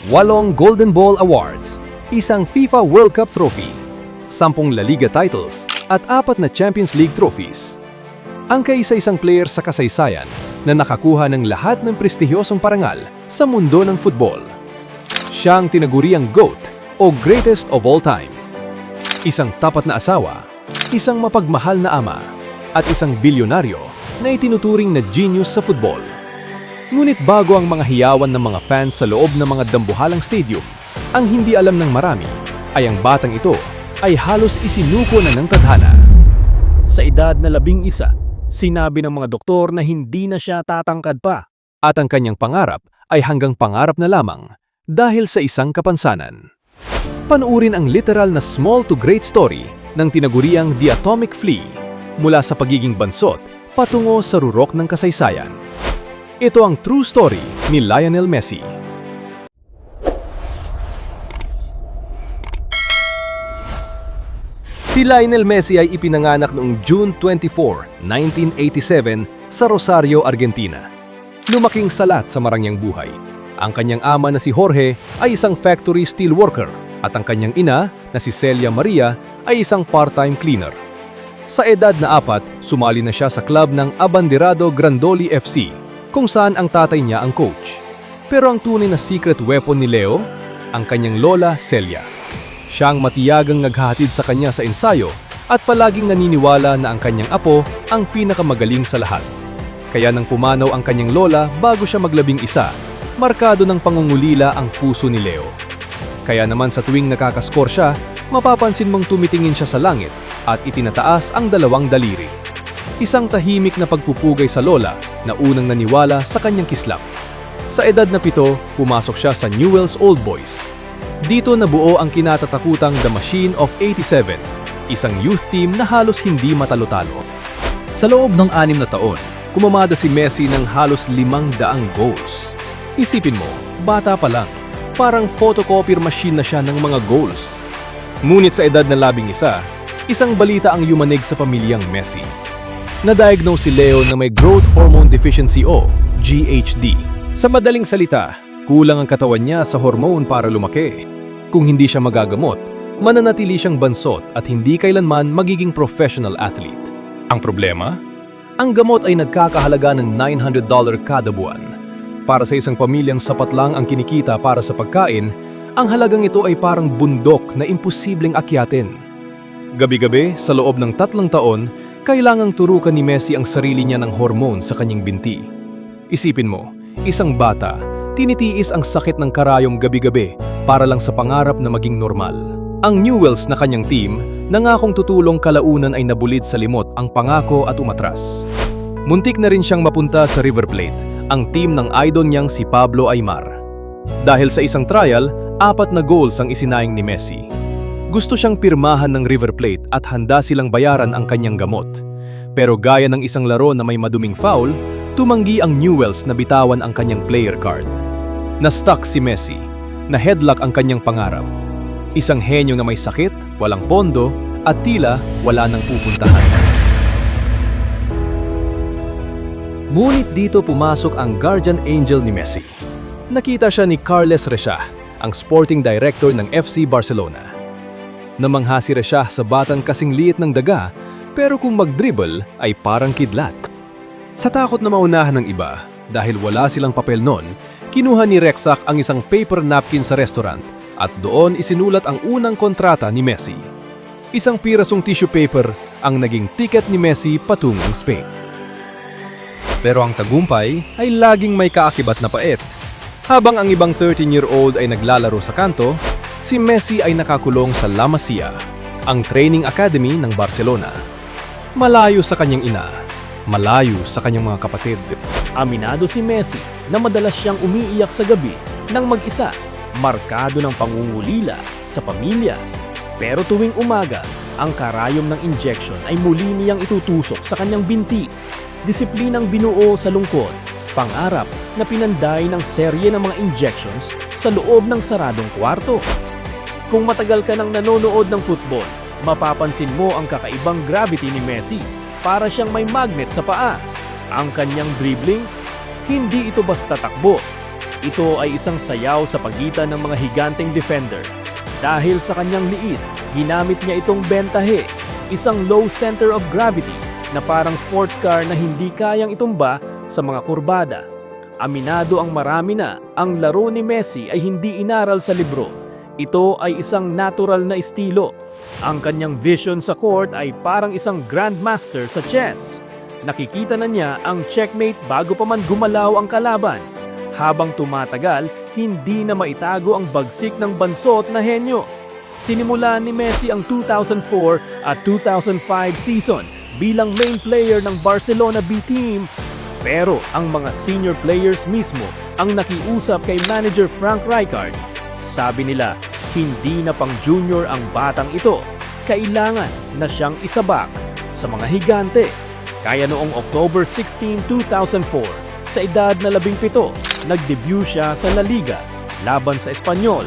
8 Golden Ball Awards, isang FIFA World Cup trophy, 10 La Liga titles, at 4 na Champions League trophies. Ang kaisa-isang player sa kasaysayan na nakakuha ng lahat ng prestihiyosong parangal sa mundo ng football. Siya ang tinaguriang GOAT o Greatest of All Time. Isang tapat na asawa, isang mapagmahal na ama, at isang bilyonaryo na itinuturing na genius sa football. Ngunit bago ang mga hiyawan ng mga fans sa loob ng mga dambuhalang stadium, ang hindi alam ng marami ay ang batang ito ay halos isinuko na ng tadhana. Sa edad na 11, sinabi ng mga doktor na hindi na siya tatangkad pa. At ang kanyang pangarap ay hanggang pangarap na lamang dahil sa isang kapansanan. Panuurin ang literal na small to great story ng tinaguriang The Atomic Flea mula sa pagiging bansot patungo sa rurok ng kasaysayan. Ito ang true story ni Lionel Messi. Si Lionel Messi ay ipinanganak noong June 24, 1987 sa Rosario, Argentina. Lumaking salat sa marangyang buhay. Ang kanyang ama na si Jorge ay isang factory steel worker at ang kanyang ina na si Celia Maria ay isang part-time cleaner. Sa edad na 4, sumali na siya sa club ng Abanderado Grandoli FC, kung saan ang tatay niya ang coach. Pero ang tunay na secret weapon ni Leo, ang kanyang lola Celia. Siyang matiyagang naghahatid sa kanya sa ensayo at palaging naniniwala na ang kanyang apo ang pinakamagaling sa lahat. Kaya nang pumanaw ang kanyang lola bago siya maglabing isa, markado ng pangungulila ang puso ni Leo. Kaya naman sa tuwing nakakaskor siya, mapapansin mong tumitingin siya sa langit at itinataas ang dalawang daliri. Isang tahimik na pagpupugay sa lola na unang naniwala sa kanyang kislap. Sa edad na 7, pumasok siya sa Newell's Old Boys. Dito nabuo ang kinatatakutang The Machine of 87, isang youth team na halos hindi matalo-talo. Sa loob ng 6 na taon, kumamada si Messi ng halos 500 goals. Isipin mo, bata pa lang, parang photocopier machine na siya ng mga goals. Ngunit sa edad na 11, isang balita ang yumanig sa pamilyang Messi. Na-diagnose si Leo na may growth hormone deficiency o GHD. Sa madaling salita, kulang ang katawan niya sa hormone para lumaki. Kung hindi siya magagamot, mananatili siyang bansot at hindi kailanman magiging professional athlete. Ang problema? Ang gamot ay nagkakahalaga ng $900 kada buwan. Para sa isang pamilyang sapat lang ang kinikita para sa pagkain, ang halagang ito ay parang bundok na imposibleng akyatin. Gabi-gabi, sa loob ng 3 taon, kailangang turukan ni Messi ang sarili niya ng hormone sa kanyang binti. Isipin mo, isang bata, tinitiis ang sakit ng karayom gabi-gabi para lang sa pangarap na maging normal. Ang Newell's na kanyang team, nangakong tutulong kalaunan ay nabulid sa limot ang pangako at umatras. Muntik na rin siyang mapunta sa River Plate, ang team ng idol niyang si Pablo Aimar. Dahil sa isang trial, 4 na goals ang isinaing ni Messi. Gusto siyang pirmahan ng River Plate at handa silang bayaran ang kanyang gamot. Pero gaya ng isang laro na may maduming foul, tumanggi ang Newell's na bitawan ang kanyang player card. Na-stuck si Messi, na headlock ang kanyang pangarap. Isang henyo na may sakit, walang pondo, at tila wala nang pupuntahan. Ngunit dito pumasok ang guardian angel ni Messi. Nakita siya ni Carles Rexach, ang sporting director ng FC Barcelona. Namangha si Rexach sa batang kasing liit ng daga, pero kung mag-dribble ay parang kidlat. Sa takot na maunahan ng iba, dahil wala silang papel noon, kinuha ni Rexach ang isang paper napkin sa restaurant at doon isinulat ang unang kontrata ni Messi. Isang pirasong tissue paper ang naging ticket ni Messi patungong Spain. Pero ang tagumpay ay laging may kaakibat na pait. Habang ang ibang 13-year-old ay naglalaro sa kanto, si Messi ay nakakulong sa La Masia, ang training academy ng Barcelona. Malayo sa kanyang ina, malayo sa kanyang mga kapatid. Aminado si Messi na madalas siyang umiiyak sa gabi nang mag-isa, markado ng pangungulila sa pamilya. Pero tuwing umaga, ang karayom ng injection ay muli niyang itutusok sa kanyang binti. Disiplinang binuo sa lungkot, pangarap na pinanday ng serye ng mga injections sa loob ng saradong kwarto. Kung matagal ka nang nanonood ng football, mapapansin mo ang kakaibang gravity ni Messi. Para siyang may magnet sa paa. Ang kanyang dribbling, hindi ito basta takbo. Ito ay isang sayaw sa pagitan ng mga higanteng defender. Dahil sa kanyang liit, ginamit niya itong bentahe, isang low center of gravity na parang sports car na hindi kayang itumba sa mga kurbada. Aminado ang marami na ang laro ni Messi ay hindi inaral sa libro. Ito ay isang natural na estilo. Ang kanyang vision sa court ay parang isang grandmaster sa chess. Nakikita na niya ang checkmate bago pa man gumalaw ang kalaban. Habang tumatagal, hindi na maitago ang bagsik ng bansot na henyo. Sinimulan ni Messi ang 2004 at 2005 season bilang main player ng Barcelona B team. Pero ang mga senior players mismo ang nakiusap kay manager Frank Rijkaard. Sabi nila, hindi na pang junior ang batang ito. Kailangan na siyang isabak sa mga higante. Kaya noong October 16, 2004, sa edad na 17, nag-debut siya sa La Liga laban sa Espanyol.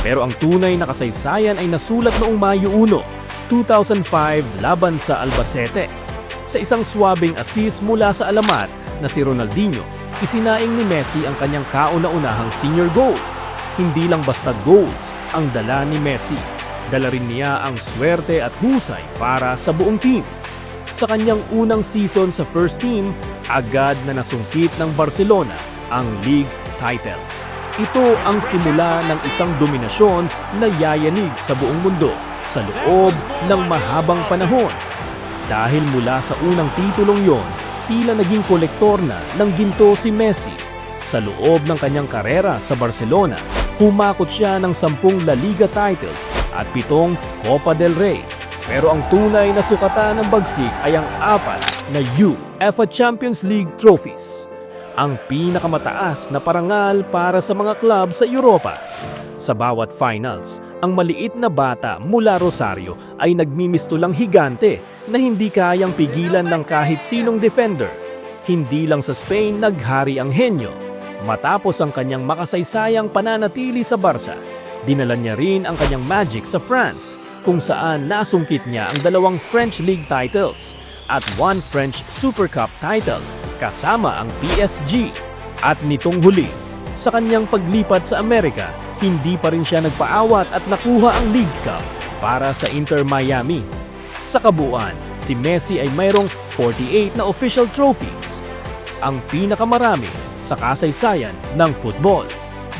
Pero ang tunay na kasaysayan ay nasulat noong Mayo 1, 2005 laban sa Albacete. Sa isang swabing assist mula sa alamat na si Ronaldinho, isinaing ni Messi ang kanyang kauna-unahang senior goal. Hindi lang basta goals ang dala ni Messi. Dala rin niya ang swerte at husay para sa buong team. Sa kanyang unang season sa first team, agad na nasungkit ng Barcelona ang league title. Ito ang simula ng isang dominasyon na yayanig sa buong mundo sa loob ng mahabang panahon. Dahil mula sa unang titulong yon, tila naging kolektor na ng ginto si Messi. Sa loob ng kanyang karera sa Barcelona, humakot siya ng 10 La Liga titles at 7 Copa del Rey. Pero ang tunay na sukatan ng bagsik ay ang 4 na UEFA Champions League trophies. Ang pinakamataas na parangal para sa mga club sa Europa. Sa bawat finals, ang maliit na bata mula Rosario ay nagmimistulang higante na hindi kayang pigilan ng kahit sinong defender. Hindi lang sa Spain naghari ang henyo. Matapos ang kanyang makasaysayang pananatili sa Barca, dinala niya rin ang kanyang magic sa France, kung saan nasungkit niya ang 2 French League titles at 1 French Super Cup title kasama ang PSG. At nitong huli, sa kanyang paglipat sa Amerika, hindi pa rin siya nagpaawat at nakuha ang Leagues Cup para sa Inter Miami. Sa kabuuan, si Messi ay mayroong 48 na official trophies, ang pinakamarami sa kasaysayan ng football.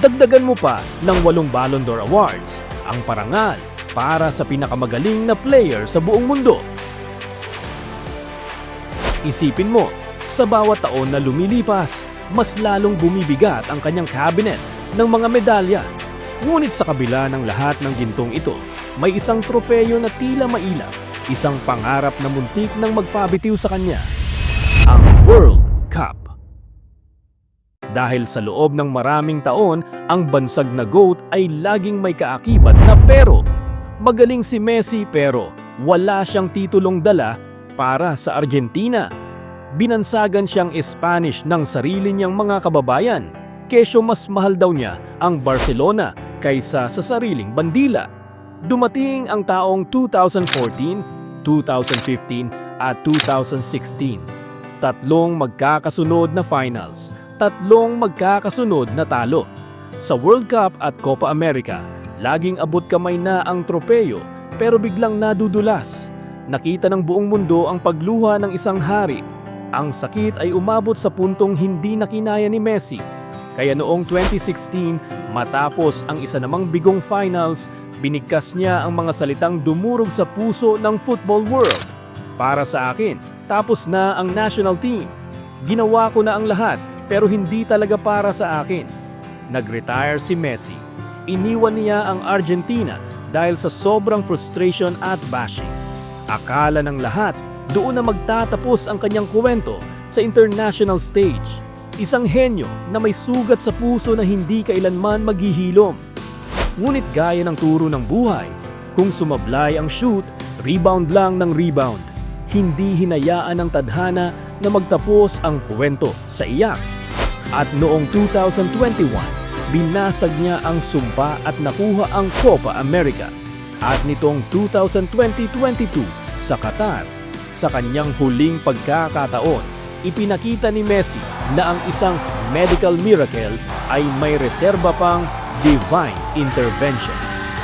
Dagdagan mo pa ng 8 Ballon d'Or Awards, ang parangal para sa pinakamagaling na player sa buong mundo. Isipin mo, sa bawat taon na lumilipas, mas lalong bumibigat ang kanyang cabinet ng mga medalya. Ngunit sa kabila ng lahat ng gintong ito, may isang tropeyo na tila mailap, isang pangarap na muntik nang magpabitiw sa kanya, ang World Cup. Dahil sa loob ng maraming taon, ang bansag na GOAT ay laging may kaakibat na pero. Magaling si Messi pero wala siyang titulong dala para sa Argentina. Binansagan siyang Spanish ng sarili niyang mga kababayan, kesyo mas mahal daw niya ang Barcelona kaysa sa sariling bandila. Dumating ang taong 2014, 2015 at 2016. 3 magkakasunod na finals, 3 magkakasunod na talo. Sa World Cup at Copa America, laging abot kamay na ang tropeyo pero biglang nadudulas. Nakita ng buong mundo ang pagluha ng isang hari. Ang sakit ay umabot sa puntong hindi na kinaya ni Messi. Kaya noong 2016, matapos ang isa namang bigong finals, binigkas niya ang mga salitang dumurog sa puso ng football world. Para sa akin, tapos na ang national team. Ginawa ko na ang lahat pero hindi talaga para sa akin. Nag-retire si Messi. Iniwan niya ang Argentina dahil sa sobrang frustration at bashing. Akala ng lahat, doon na magtatapos ang kanyang kwento sa international stage. Isang henyo na may sugat sa puso na hindi kailanman maghihilom. Ngunit gaya ng turo ng buhay, kung sumablay ang shoot, rebound lang ng rebound. Hindi hinayaan ng tadhana na magtapos ang kwento sa iyak. At noong 2021, binasag niya ang sumpa at nakuha ang Copa America. At nitong 2020-22 sa Qatar, sa kanyang huling pagkakataon, ipinakita ni Messi na ang isang medical miracle ay may reserba pang divine intervention.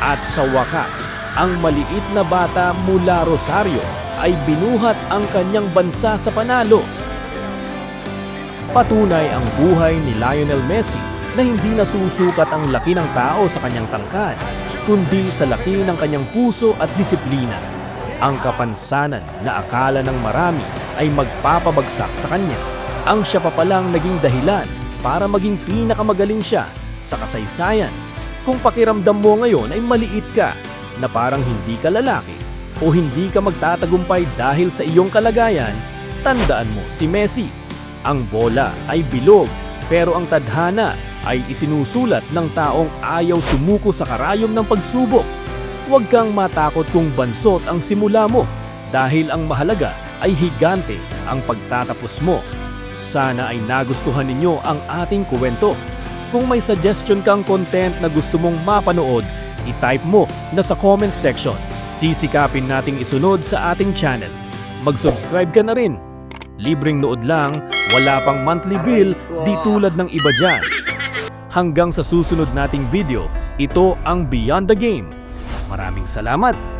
At sa wakas, ang maliit na bata mula Rosario ay binuhat ang kanyang bansa sa panalo. Patunay ang buhay ni Lionel Messi na hindi nasusukat ang laki ng tao sa kanyang tangkad, kundi sa laki ng kanyang puso at disiplina. Ang kapansanan na akala ng marami ay magpapabagsak sa kanya, ang siya pa palang naging dahilan para maging pinakamagaling siya sa kasaysayan. Kung pakiramdam mo ngayon ay maliit ka, na parang hindi ka lalaki o hindi ka magtatagumpay dahil sa iyong kalagayan, tandaan mo si Messi. Ang bola ay bilog, pero ang tadhana ay isinusulat ng taong ayaw sumuko sa karayom ng pagsubok. Huwag kang matakot kung bansot ang simula mo, dahil ang mahalaga ay higante ang pagtatapos mo. Sana ay nagustuhan ninyo ang ating kwento. Kung may suggestion kang content na gusto mong mapanood, i-type mo na sa comment section. Sisikapin nating isunod sa ating channel. Mag-subscribe ka na rin. Libreng nood lang, wala pang monthly bill, di tulad ng iba dyan. Hanggang sa susunod nating video, ito ang Beyond the Game. Maraming salamat!